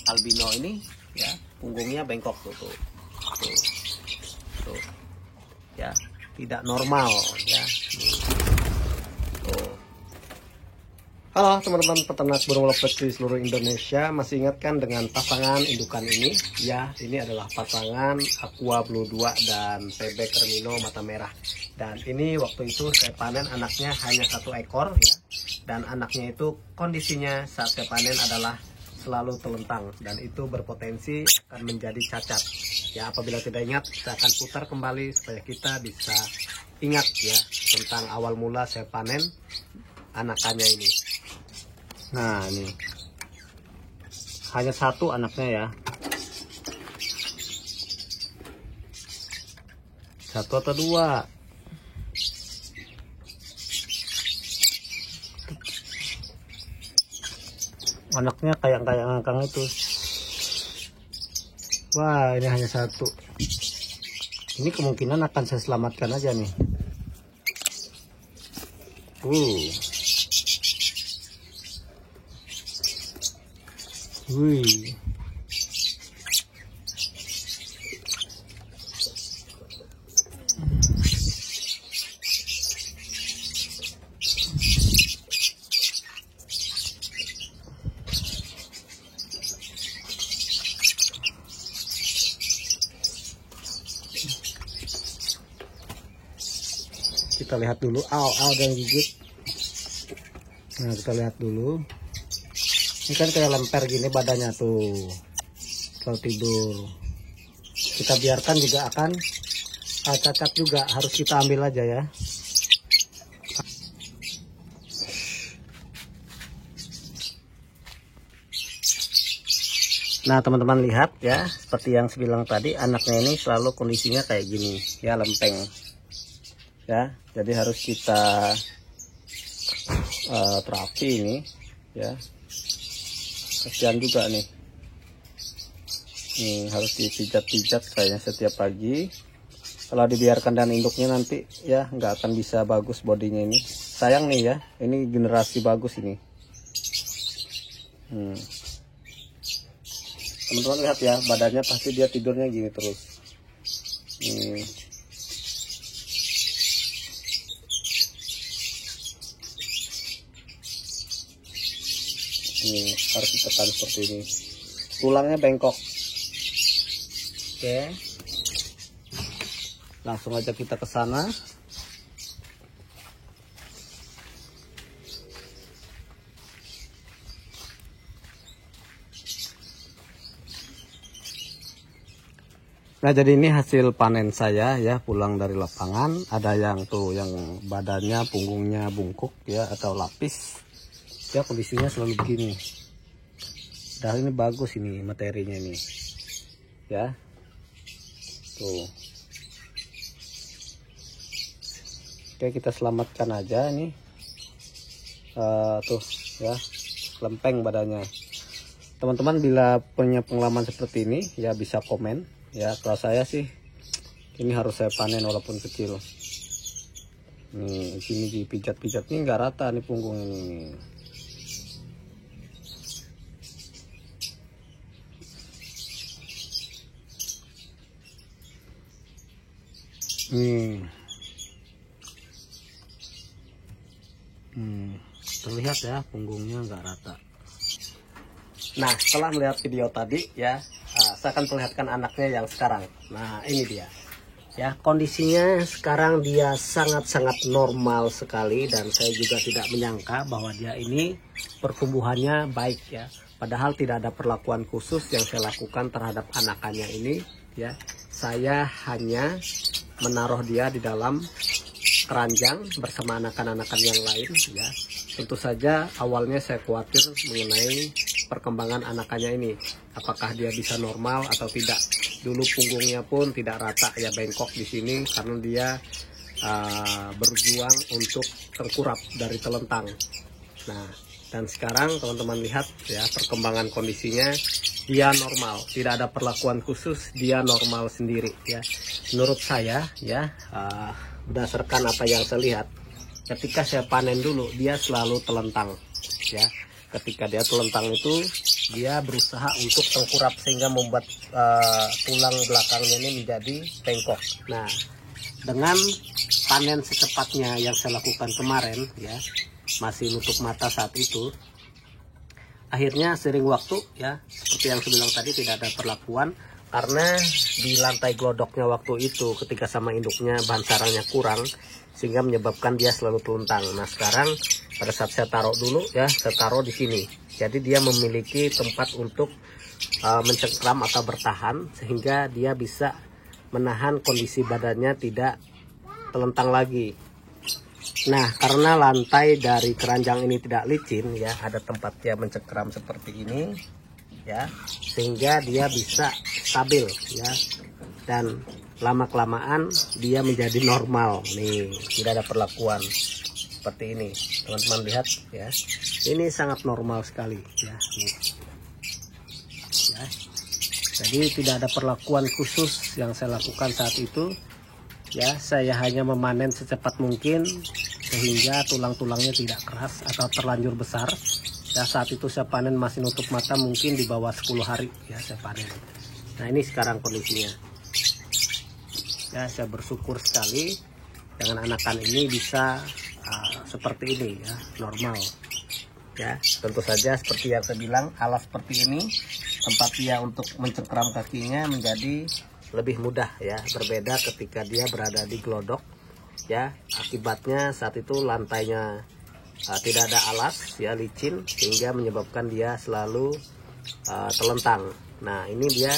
albino ini ya, punggungnya bengkok tuh. Ya, tidak normal ya. Tuh. Halo teman-teman peternak burung lovebird di seluruh Indonesia, masih ingatkan dengan pasangan indukan ini ya. Ini adalah pasangan Aqua Blue 2 dan PB Carmino mata merah. Dan ini waktu itu saya panen anaknya hanya 1 ekor ya. Dan anaknya itu kondisinya saat saya panen adalah selalu telentang dan itu berpotensi akan menjadi cacat ya. Apabila tidak ingat, saya akan putar kembali supaya kita bisa ingat ya tentang awal mula saya panen anakannya ini. Nah, ini hanya 1 anaknya ya, 1 atau 2. Anaknya kayak ngangkang itu. Wah, ini hanya 1. Ini kemungkinan akan saya selamatkan aja nih. Wih. Kita lihat dulu, dan gigit. Nah, kita lihat dulu. Ini kan kayak lemper gini badannya tuh kalau tidur. Kita biarkan juga akan cacat juga, harus kita ambil aja ya. Nah teman-teman lihat ya, seperti yang saya bilang tadi, anaknya ini selalu kondisinya kayak gini ya, lempeng ya. Jadi harus kita terapi ini ya. Kasihan juga nih. Harus dipijat-pijat kayaknya setiap pagi. Kalau dibiarkan dan induknya nanti ya nggak akan bisa bagus bodinya ini. Sayang nih ya, ini generasi bagus ini. Teman-teman lihat ya, badannya pasti dia tidurnya gini terus. Harus ditekan seperti ini. Tulangnya bengkok. Oke. Langsung aja kita ke sana. Nah, jadi ini hasil panen saya ya, pulang dari lapangan. Ada yang tuh yang badannya, punggungnya bungkuk ya atau lapis. Ya kondisinya selalu begini. Dah ini bagus ini materinya ini. Ya. Tuh. Oke, kita selamatkan aja nih. Tuh ya, lempeng badannya. Teman-teman bila punya pengalaman seperti ini ya bisa komen ya. Kalau saya sih ini harus saya panen walaupun kecil. Nih, sini dipijat-pijat nih nggak rata nih punggung ini. Terlihat ya punggungnya nggak rata. Nah, setelah melihat video tadi ya, saya akan perlihatkan anaknya yang sekarang. Nah, ini dia ya, kondisinya sekarang dia sangat-sangat normal sekali. Dan saya juga tidak menyangka bahwa dia ini pertumbuhannya baik ya. Padahal tidak ada perlakuan khusus yang saya lakukan terhadap anakannya ini ya. Saya hanya menaruh dia di dalam keranjang bersama anakan-anakan yang lain ya. Tentu saja awalnya saya khawatir mengenai perkembangan anakannya ini, apakah dia bisa normal atau tidak. Dulu punggungnya pun tidak rata ya, bengkok di sini karena dia berjuang untuk terkurap dari telentang. Nah, dan sekarang teman-teman lihat ya perkembangan kondisinya, dia normal, tidak ada perlakuan khusus, dia normal sendiri ya. Menurut saya ya, berdasarkan apa yang saya lihat, ketika saya panen dulu dia selalu telentang ya. Ketika dia telentang itu dia berusaha untuk tengkurap sehingga membuat tulang belakangnya ini menjadi bengkok. Nah, dengan panen secepatnya yang saya lakukan kemarin ya, masih nutup mata saat itu, akhirnya sering waktu ya, seperti yang saya bilang tadi, tidak ada perlakuan karena di lantai glodoknya waktu itu ketika sama induknya bahan sarangnya kurang sehingga menyebabkan dia selalu telentang. Nah, sekarang pada saat saya taruh dulu ya, saya taruh di sini. Jadi dia memiliki tempat untuk mencengkram atau bertahan sehingga dia bisa menahan kondisi badannya tidak telentang lagi. Nah, karena lantai dari keranjang ini tidak licin ya, ada tempat dia mencengkram seperti ini ya, sehingga dia bisa stabil ya, dan lama-kelamaan dia menjadi normal. Nih, tidak ada perlakuan seperti ini, teman-teman lihat ya, ini sangat normal sekali ya, nih. Ya. Jadi tidak ada perlakuan khusus yang saya lakukan saat itu ya, saya hanya memanen secepat mungkin sehingga tulang-tulangnya tidak keras atau terlanjur besar. Ya, saat itu saya panen masih nutup mata, mungkin di bawah 10 hari ya saya panen. Nah, ini sekarang kondisinya. Ya, saya bersyukur sekali dengan anakan ini bisa seperti ini ya, normal. Ya, tentu saja seperti yang saya bilang, alas seperti ini tempat dia untuk mencengkram kakinya menjadi lebih mudah ya, berbeda ketika dia berada di glodok ya. Akibatnya saat itu lantainya tidak ada alas ya, licin, sehingga menyebabkan dia selalu telentang. Nah, ini dia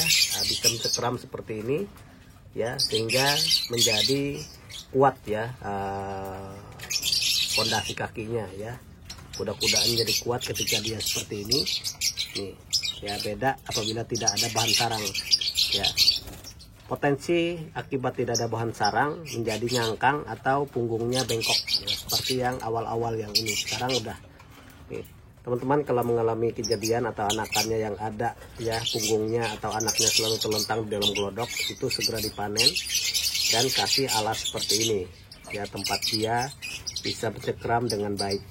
bisa mencengkram seperti ini ya, sehingga menjadi kuat ya fondasi kakinya ya. Kuda-kudaan jadi kuat ketika dia seperti ini. Nih ya, beda apabila tidak ada bahan sarang ya. Potensi akibat tidak ada bahan sarang menjadi nyangkang atau punggungnya bengkok ya, seperti yang awal-awal yang ini. Sekarang udah nih, teman-teman kalau mengalami kejadian atau anakannya yang ada ya punggungnya atau anaknya selalu telentang di dalam glodok, itu segera dipanen dan kasih alas seperti ini ya, tempat dia bisa mencengkram dengan baik.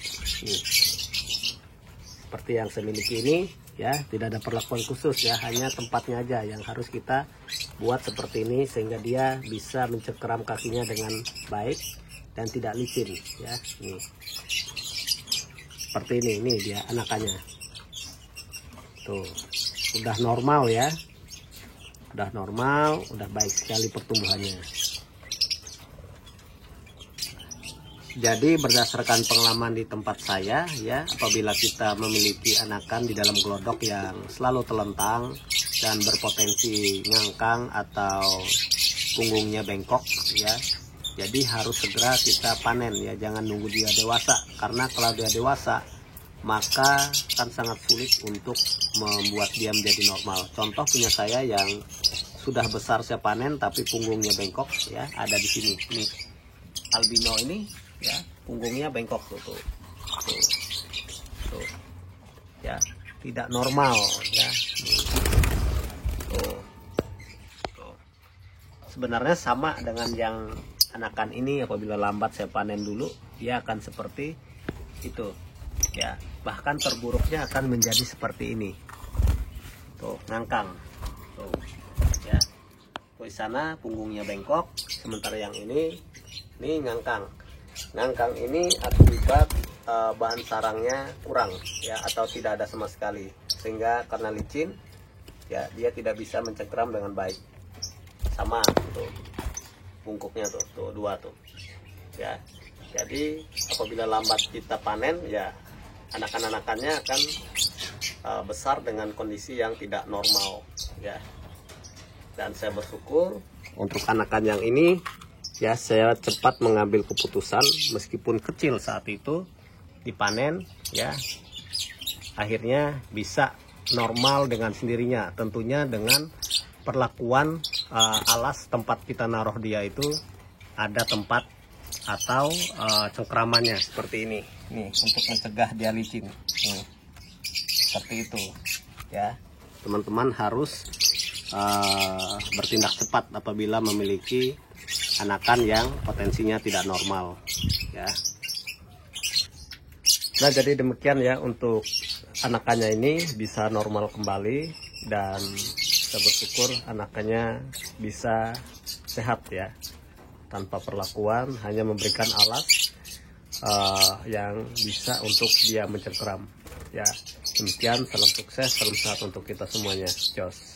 Nih, seperti yang saya miliki ini ya, tidak ada perlakuan khusus ya, hanya tempatnya aja yang harus kita buat seperti ini sehingga dia bisa mencengkram kakinya dengan baik dan tidak licin ya. Nih, seperti ini dia anakannya tuh, udah normal ya, udah normal, udah baik sekali pertumbuhannya. Jadi berdasarkan pengalaman di tempat saya ya, apabila kita memiliki anakan di dalam glodok yang selalu telentang dan berpotensi ngangkang atau punggungnya bengkok ya, jadi harus segera kita panen ya, jangan nunggu dia dewasa, karena kalau dia dewasa maka kan sangat sulit untuk membuat dia menjadi normal. Contoh punya saya yang sudah besar saya panen tapi punggungnya bengkok ya, ada di sini nih, albino ini ya, punggungnya bengkok tuh ya, tidak normal ya. Tuh. Sebenarnya sama dengan yang anakan ini, apabila lambat saya panen dulu dia akan seperti itu ya, bahkan terburuknya akan menjadi seperti ini tuh, ngangkang tuh ya. Di sana punggungnya bengkok, sementara yang ini ngangkang. Ngangkang ini akibat bahan sarangnya kurang ya, atau tidak ada sama sekali, sehingga karena licin ya dia tidak bisa mencengkram dengan baik. Sama tuh bungkuknya tuh dua tuh ya. Jadi apabila lambat kita panen ya, anakan-anakannya akan besar dengan kondisi yang tidak normal ya. Dan saya bersyukur untuk anakan yang ini ya, saya cepat mengambil keputusan meskipun kecil saat itu, dipanen ya, akhirnya bisa normal dengan sendirinya. Tentunya dengan perlakuan alas tempat kita naruh dia itu ada tempat atau cengkramannya seperti ini nih, untuk mencegah dia licin nih, seperti itu ya. Teman-teman harus bertindak cepat apabila memiliki anakan yang potensinya tidak normal ya. Nah, jadi demikian ya untuk anakannya ini bisa normal kembali, dan kita bersyukur anakannya bisa sehat ya, tanpa perlakuan, hanya memberikan alat yang bisa untuk dia mencengkeram ya. Demikian, salam sukses, salam sehat untuk kita semuanya. Jos.